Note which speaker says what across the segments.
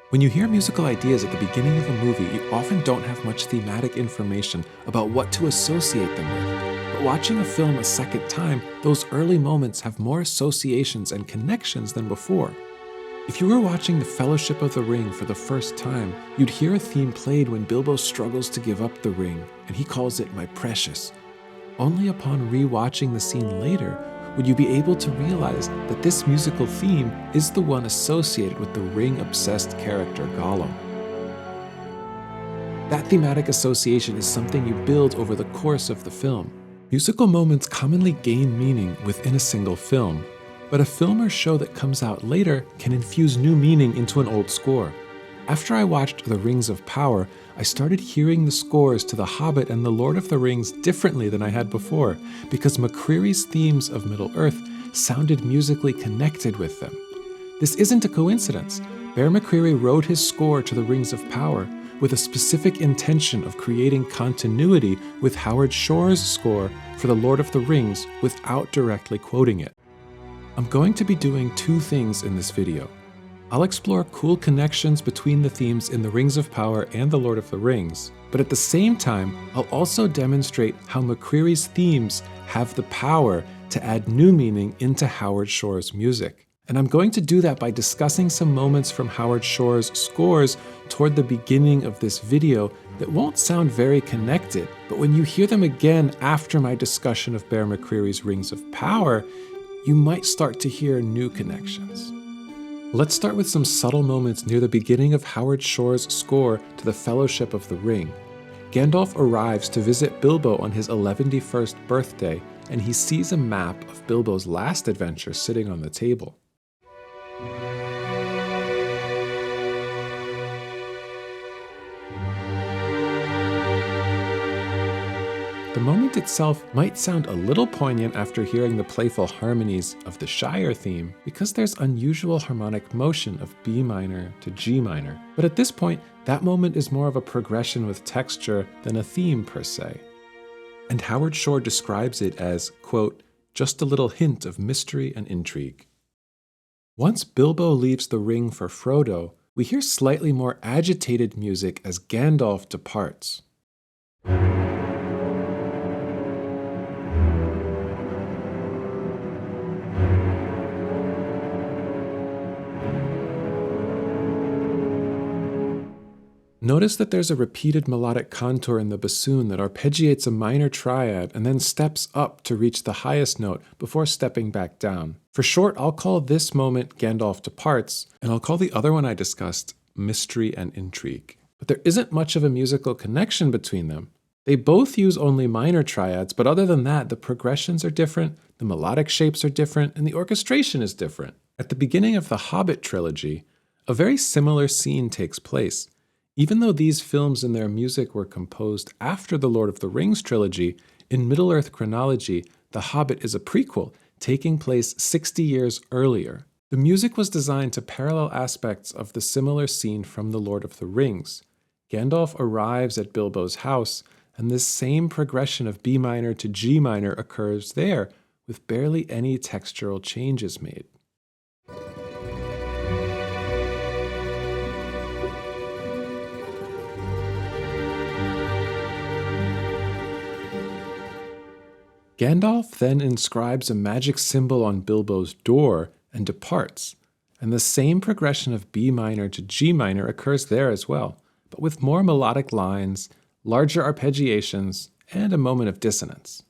Speaker 1: When you hear musical ideas at the beginning of a movie, you often don't have much thematic information about what to associate them with. But watching a film a second time, those early moments have more associations and connections than before. If you were watching The Fellowship of the Ring for the first time, you'd hear a theme played when Bilbo struggles to give up the ring, and he calls it "my precious." Only upon re-watching the scene later would you be able to realize that this musical theme is the one associated with the ring-obsessed character Gollum. That thematic association is something you build over the course of the film. Musical moments commonly gain meaning within a single film, but a film or show that comes out later can infuse new meaning into an old score. After I watched The Rings of Power, I started hearing the scores to The Hobbit and The Lord of the Rings differently than I had before, because McCreary's themes of Middle-earth sounded musically connected with them. This isn't a coincidence. Bear McCreary wrote his score to The Rings of Power with a specific intention of creating continuity with Howard Shore's score for The Lord of the Rings without directly quoting it. I'm going to be doing two things in this video. I'll explore cool connections between the themes in The Rings of Power and The Lord of the Rings, but at the same time, I'll also demonstrate how McCreary's themes have the power to add new meaning into Howard Shore's music. And I'm going to do that by discussing some moments from Howard Shore's scores toward the beginning of this video that won't sound very connected, but when you hear them again after my discussion of Bear McCreary's Rings of Power, you might start to hear new connections. Let's start with some subtle moments near the beginning of Howard Shore's score to The Fellowship of the Ring. Gandalf arrives to visit Bilbo on his 111st birthday, and he sees a map of Bilbo's last adventure sitting on the table. The moment itself might sound a little poignant after hearing the playful harmonies of the Shire theme, because there's unusual harmonic motion of B minor to G minor. But at this point, that moment is more of a progression with texture than a theme per se. And Howard Shore describes it as, quote, "just a little hint of mystery and intrigue." Once Bilbo leaves the ring for Frodo, we hear slightly more agitated music as Gandalf departs. Notice that there's a repeated melodic contour in the bassoon that arpeggiates a minor triad and then steps up to reach the highest note before stepping back down. For short, I'll call this moment Gandalf Departs, and I'll call the other one I discussed Mystery and Intrigue. But there isn't much of a musical connection between them. They both use only minor triads, but other than that, the progressions are different, the melodic shapes are different, and the orchestration is different. At the beginning of the Hobbit trilogy, a very similar scene takes place. Even though these films and their music were composed after the Lord of the Rings trilogy, in Middle-earth chronology, The Hobbit is a prequel, taking place 60 years earlier. The music was designed to parallel aspects of the similar scene from The Lord of the Rings. Gandalf arrives at Bilbo's house, and this same progression of B minor to G minor occurs there, with barely any textural changes made. Gandalf then inscribes a magic symbol on Bilbo's door and departs, and the same progression of B minor to G minor occurs there as well, but with more melodic lines, larger arpeggiations, and a moment of dissonance.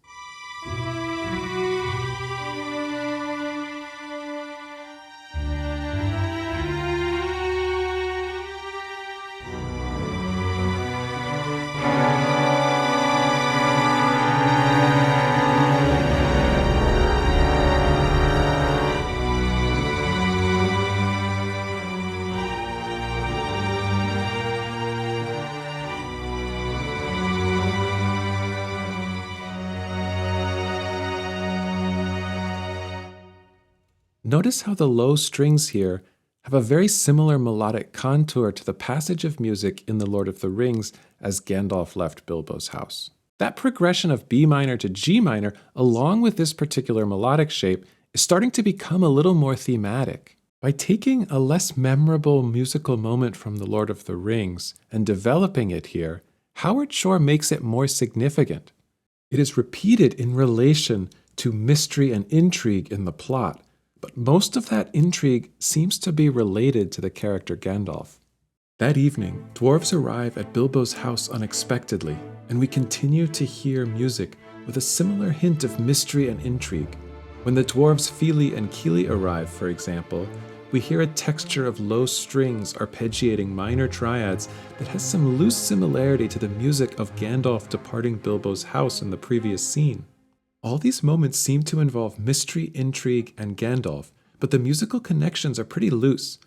Speaker 1: Notice how the low strings here have a very similar melodic contour to the passage of music in The Lord of the Rings as Gandalf left Bilbo's house. That progression of B minor to G minor, along with this particular melodic shape, is starting to become a little more thematic. By taking a less memorable musical moment from The Lord of the Rings and developing it here, Howard Shore makes it more significant. It is repeated in relation to mystery and intrigue in the plot, but most of that intrigue seems to be related to the character Gandalf. That evening, dwarves arrive at Bilbo's house unexpectedly, and we continue to hear music with a similar hint of mystery and intrigue. When the dwarves Fili and Kili arrive, for example, we hear a texture of low strings arpeggiating minor triads that has some loose similarity to the music of Gandalf departing Bilbo's house in the previous scene. All these moments seem to involve mystery, intrigue, and Gandalf, but the musical connections are pretty loose.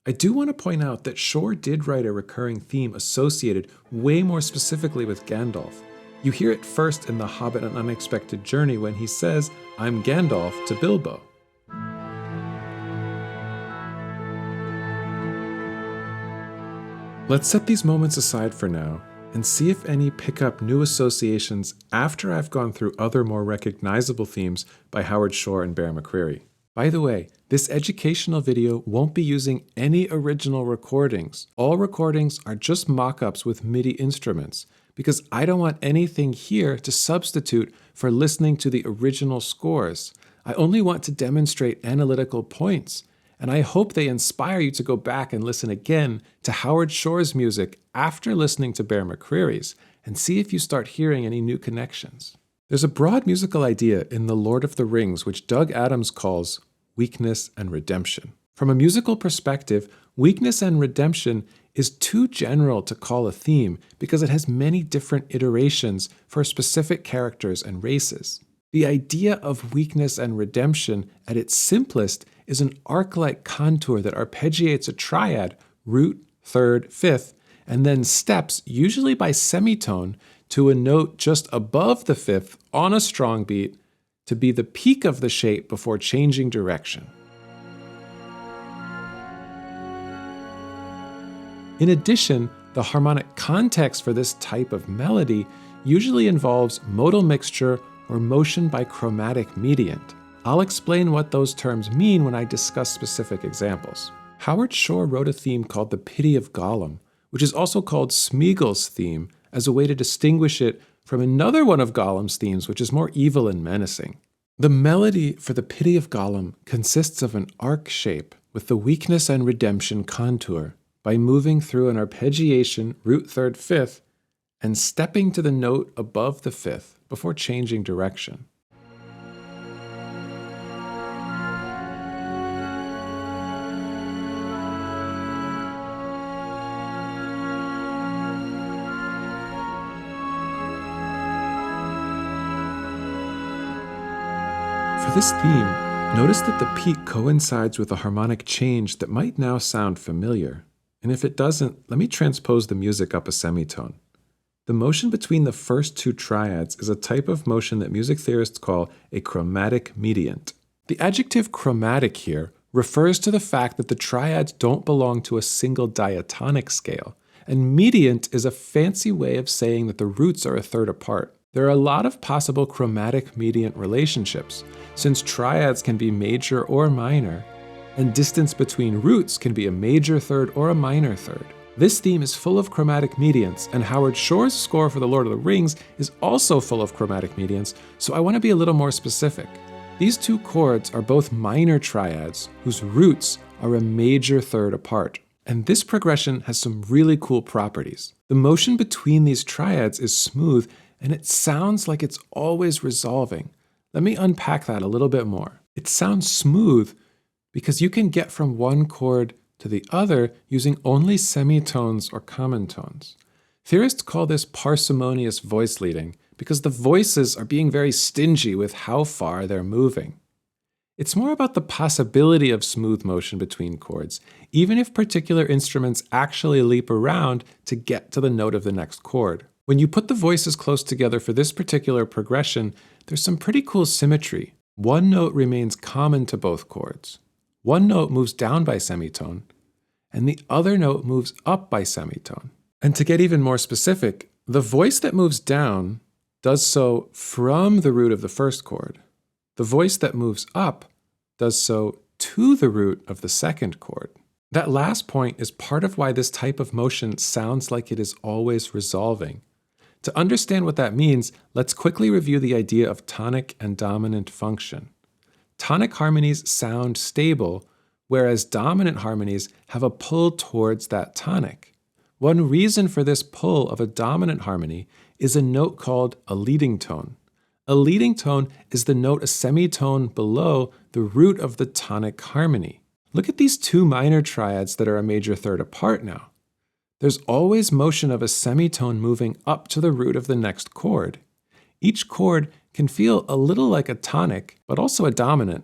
Speaker 1: I do want to point out that Shore did write a recurring theme associated way more specifically with Gandalf. You hear it first in The Hobbit: An Unexpected Journey when he says, "I'm Gandalf" to Bilbo. Let's set these moments aside for now and see if any pick up new associations after I've gone through other more recognizable themes by Howard Shore and Bear McCreary. By the way, this educational video won't be using any original recordings. All recordings are just mock-ups with MIDI instruments, because I don't want anything here to substitute for listening to the original scores. I only want to demonstrate analytical points, and I hope they inspire you to go back and listen again to Howard Shore's music after listening to Bear McCreary's and see if you start hearing any new connections. There's a broad musical idea in The Lord of the Rings which Doug Adams calls weakness and redemption. From a musical perspective, weakness and redemption is too general to call a theme because it has many different iterations for specific characters and races. The idea of weakness and redemption at its simplest is an arc-like contour that arpeggiates a triad, root, third, fifth, and then steps, usually by semitone, to a note just above the fifth on a strong beat to be the peak of the shape before changing direction. In addition, the harmonic context for this type of melody usually involves modal mixture or motion by chromatic mediant. I'll explain what those terms mean when I discuss specific examples. Howard Shore wrote a theme called the Pity of Gollum, which is also called Smeagol's theme, as a way to distinguish it from another one of Gollum's themes, which is more evil and menacing. The melody for the Pity of Gollum consists of an arc shape with the weakness and redemption contour by moving through an arpeggiation, root, third, fifth, and stepping to the note above the fifth before changing direction. For this theme, notice that the peak coincides with a harmonic change that might now sound familiar. And if it doesn't, let me transpose the music up a semitone. The motion between the first two triads is a type of motion that music theorists call a chromatic mediant. The adjective chromatic here refers to the fact that the triads don't belong to a single diatonic scale, and mediant is a fancy way of saying that the roots are a third apart. There are a lot of possible chromatic mediant relationships, since triads can be major or minor, and distance between roots can be a major third or a minor third. This theme is full of chromatic mediants, and Howard Shore's score for The Lord of the Rings is also full of chromatic mediants, so I want to be a little more specific. These two chords are both minor triads, whose roots are a major third apart. And this progression has some really cool properties. The motion between these triads is smooth, and it sounds like it's always resolving. Let me unpack that a little bit more. It sounds smooth because you can get from one chord to the other using only semitones or common tones. Theorists call this parsimonious voice leading because the voices are being very stingy with how far they're moving. It's more about the possibility of smooth motion between chords, even if particular instruments actually leap around to get to the note of the next chord. When you put the voices close together for this particular progression, there's some pretty cool symmetry. One note remains common to both chords. One note moves down by semitone, and the other note moves up by semitone. And to get even more specific, the voice that moves down does so from the root of the first chord. The voice that moves up does so to the root of the second chord. That last point is part of why this type of motion sounds like it is always resolving. To understand what that means, let's quickly review the idea of tonic and dominant function. Tonic harmonies sound stable, whereas dominant harmonies have a pull towards that tonic. One reason for this pull of a dominant harmony is a note called a leading tone. A leading tone is the note a semitone below the root of the tonic harmony. Look at these two minor triads that are a major third apart now. There's always motion of a semitone moving up to the root of the next chord. Each chord can feel a little like a tonic, but also a dominant.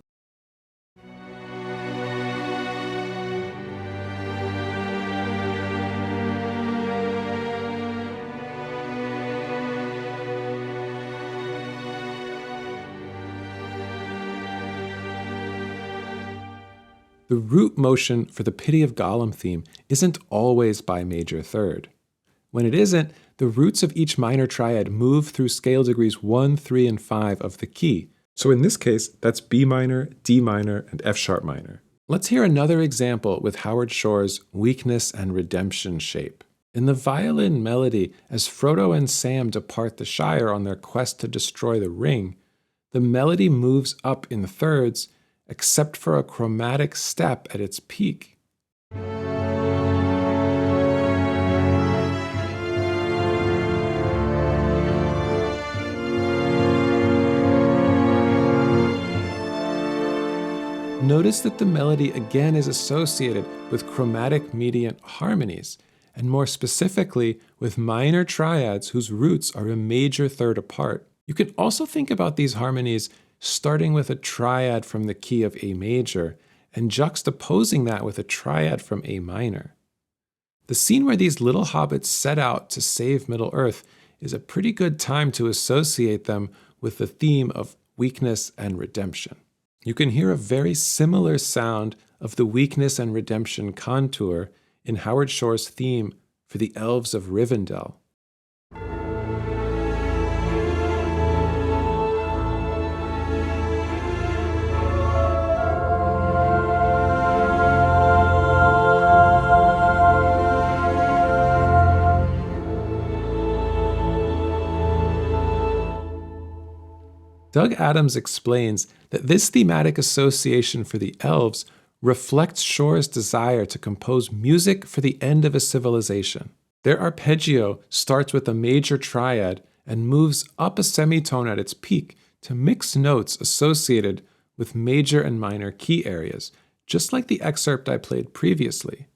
Speaker 1: The root motion for the Pity of Gollum theme isn't always by major third. When it isn't, the roots of each minor triad move through scale degrees 1, 3, and 5 of the key. So in this case, that's B minor, D minor, and F sharp minor. Let's hear another example with Howard Shore's Weakness and Redemption shape. In the violin melody, as Frodo and Sam depart the Shire on their quest to destroy the ring, the melody moves up in thirds, except for a chromatic step at its peak. Notice that the melody again is associated with chromatic mediant harmonies, and more specifically with minor triads whose roots are a major third apart. You can also think about these harmonies starting with a triad from the key of A major and juxtaposing that with a triad from A minor. The scene where these little hobbits set out to save Middle-earth is a pretty good time to associate them with the theme of weakness and redemption. You can hear a very similar sound of the weakness and redemption contour in Howard Shore's theme for the Elves of Rivendell. Doug Adams explains that this thematic association for the elves reflects Shore's desire to compose music for the end of a civilization. Their arpeggio starts with a major triad and moves up a semitone at its peak to mix notes associated with major and minor key areas, just like the excerpt I played previously.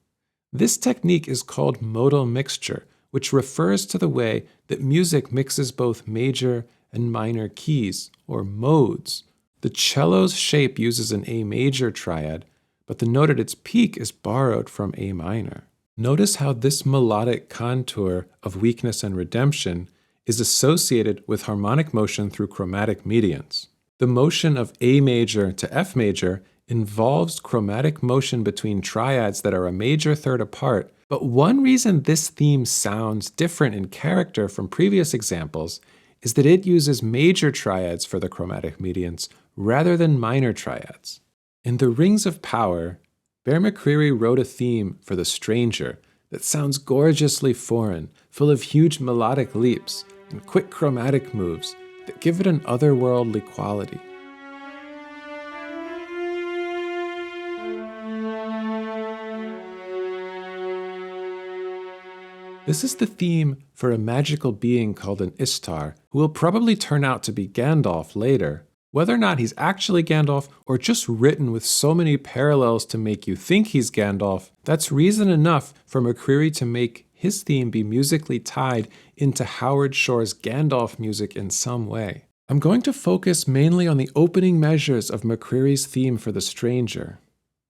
Speaker 1: This technique is called modal mixture, which refers to the way that music mixes both major and minor keys, or modes. The cello's shape uses an A major triad, but the note at its peak is borrowed from A minor. Notice how this melodic contour of weakness and redemption is associated with harmonic motion through chromatic mediants. The motion of A major to F major involves chromatic motion between triads that are a major third apart, but one reason this theme sounds different in character from previous examples is that it uses major triads for the chromatic mediants rather than minor triads. In The Rings of Power, Bear McCreary wrote a theme for The Stranger that sounds gorgeously foreign, full of huge melodic leaps and quick chromatic moves that give it an otherworldly quality. This is the theme for a magical being called an Istar, who will probably turn out to be Gandalf later. Whether or not he's actually Gandalf or just written with so many parallels to make you think he's Gandalf, that's reason enough for McCreary to make his theme be musically tied into Howard Shore's Gandalf music in some way. I'm going to focus mainly on the opening measures of McCreary's theme for The Stranger,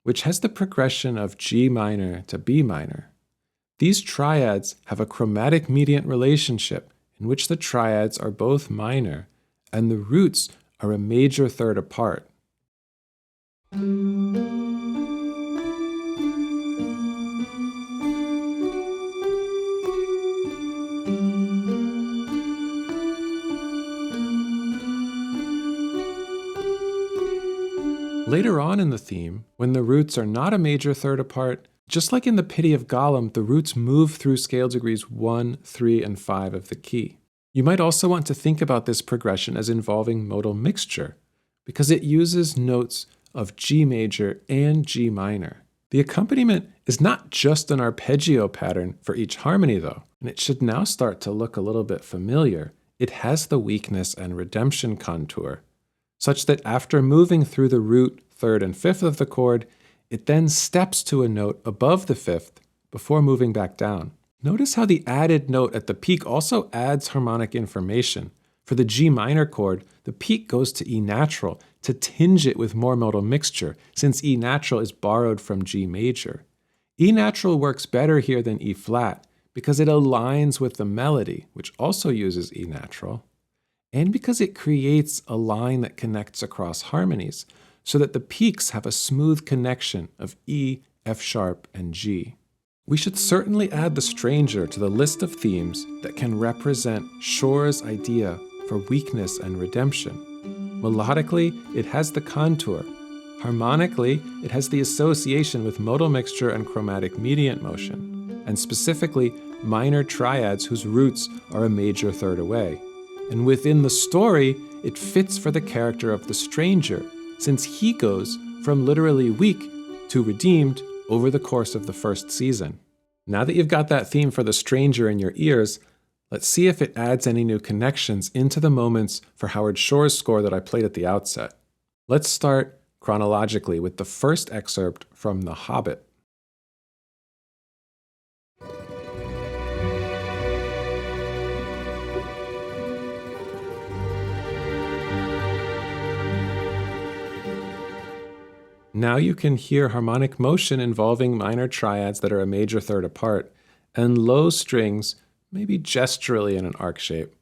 Speaker 1: which has the progression of G minor to B minor. These triads have a chromatic mediant relationship in which the triads are both minor and the roots are a major third apart. later on in the theme, when the roots are not a major third apart, just like in the Pity of Gollum, the roots move through scale degrees 1, 3, and 5 of the key. You might also want to think about this progression as involving modal mixture, because it uses notes of G major and G minor. The accompaniment is not just an arpeggio pattern for each harmony though, and it should now start to look a little bit familiar. It has the weakness and redemption contour, such that after moving through the root, third, and fifth of the chord, it then steps to a note above the fifth before moving back down. Notice how the added note at the peak also adds harmonic information. For the G minor chord, the peak goes to E natural to tinge it with more modal mixture, since E natural is borrowed from G major. E natural works better here than E flat because it aligns with the melody, which also uses E natural, and because it creates a line that connects across harmonies, so that the peaks have a smooth connection of E, F sharp, and G. We should certainly add the stranger to the list of themes that can represent Shore's idea for weakness and redemption. Melodically, it has the contour. Harmonically, it has the association with modal mixture and chromatic mediant motion, and specifically minor triads whose roots are a major third away. And within the story, it fits for the character of the stranger, since he goes from literally weak to redeemed over the course of the first season. Now that you've got that theme for the stranger in your ears, let's see if it adds any new connections into the moments for Howard Shore's score that I played at the outset. Let's start chronologically with the first excerpt from The Hobbit. Now you can hear harmonic motion involving minor triads that are a major third apart, and low strings, maybe gesturally in an arc shape.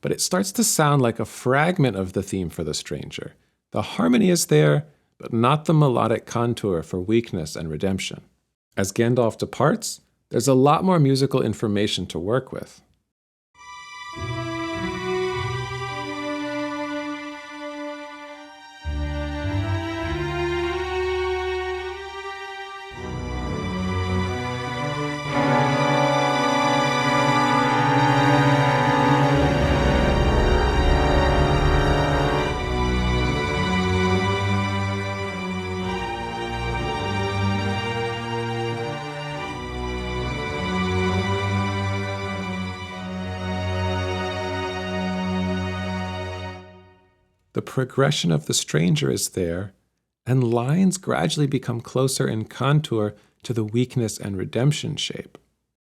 Speaker 1: But it starts to sound like a fragment of the theme for the stranger. The harmony is there, but not the melodic contour for weakness and redemption. As Gandalf departs, there's a lot more musical information to work with. The progression of the stranger is there, and lines gradually become closer in contour to the weakness and redemption shape.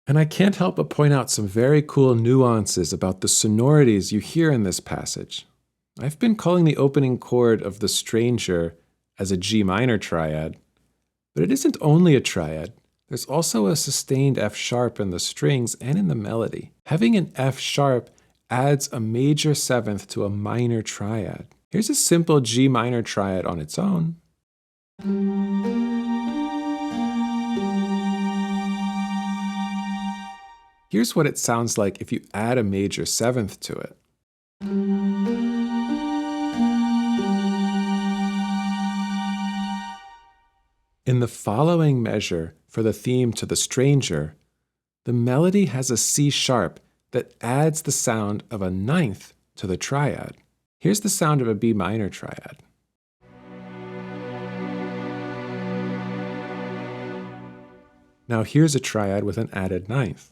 Speaker 1: And I can't help but point out some very cool nuances about the sonorities you hear in this passage. I've been calling the opening chord of the stranger as a G minor triad, but it isn't only a triad. There's also a sustained F sharp in the strings and in the melody. Having an F sharp adds a major seventh to a minor triad. Here's a simple G minor triad on its own. Here's what it sounds like if you add a major seventh to it. In the following measure for the theme to the stranger, the melody has a C sharp that adds the sound of a ninth to the triad. Here's the sound of a B minor triad. Now here's a triad with an added ninth.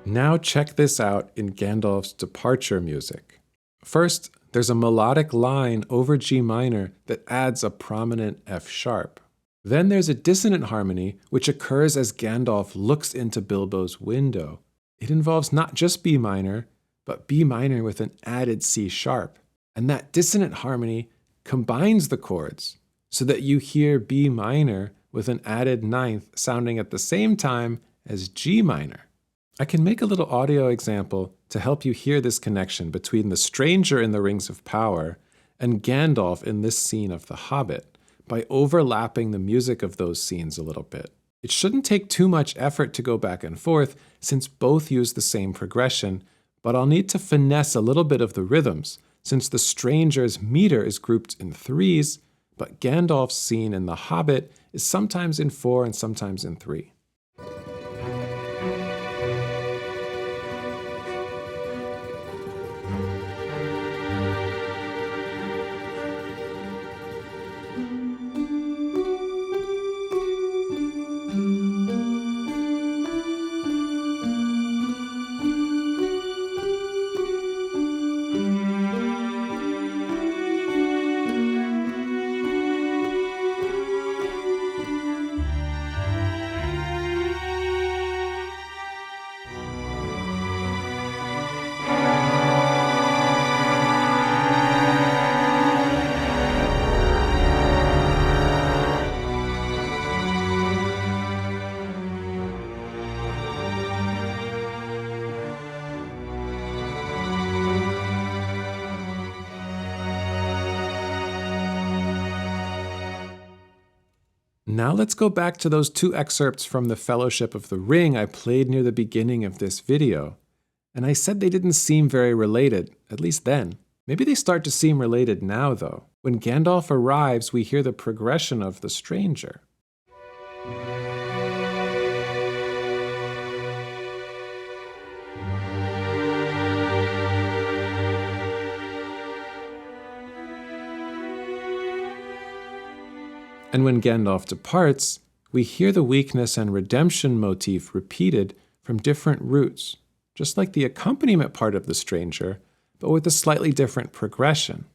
Speaker 1: Now check this out in Gandalf's departure music. First, there's a melodic line over G minor that adds a prominent F sharp. Then there's a dissonant harmony which occurs as Gandalf looks into Bilbo's window. It involves not just B minor, but B minor with an added C sharp. And that dissonant harmony combines the chords so that you hear B minor with an added ninth sounding at the same time as G minor. I can make a little audio example to help you hear this connection between the stranger in the Rings of Power and Gandalf in this scene of The Hobbit by overlapping the music of those scenes a little bit. It shouldn't take too much effort to go back and forth since both use the same progression, But I'll need to finesse a little bit of the rhythms, since the stranger's meter is grouped in threes, but Gandalf's scene in The Hobbit is sometimes in 4 and sometimes in 3. Now let's go back to those 2 excerpts from the Fellowship of the Ring I played near the beginning of this video. And I said they didn't seem very related, at least then. Maybe they start to seem related now, though. When Gandalf arrives, we hear the progression of the stranger. And when Gandalf departs, we hear the weakness and redemption motif repeated from different roots, just like the accompaniment part of the stranger, but with a slightly different progression.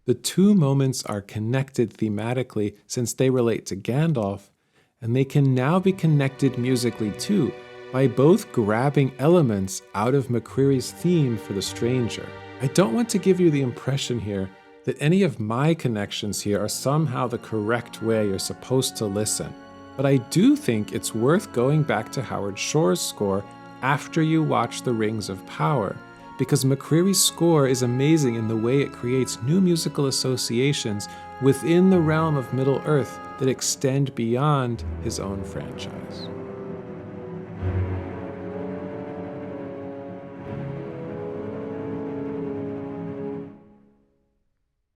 Speaker 1: The 2 moments are connected thematically since they relate to Gandalf, and they can now be connected musically too, by both grabbing elements out of McCreary's theme for the stranger. I don't want to give you the impression here that any of my connections here are somehow the correct way you're supposed to listen, but I do think it's worth going back to Howard Shore's score after you watch The Rings of Power, because McCreary's score is amazing in the way it creates new musical associations within the realm of Middle-earth that extend beyond his own franchise.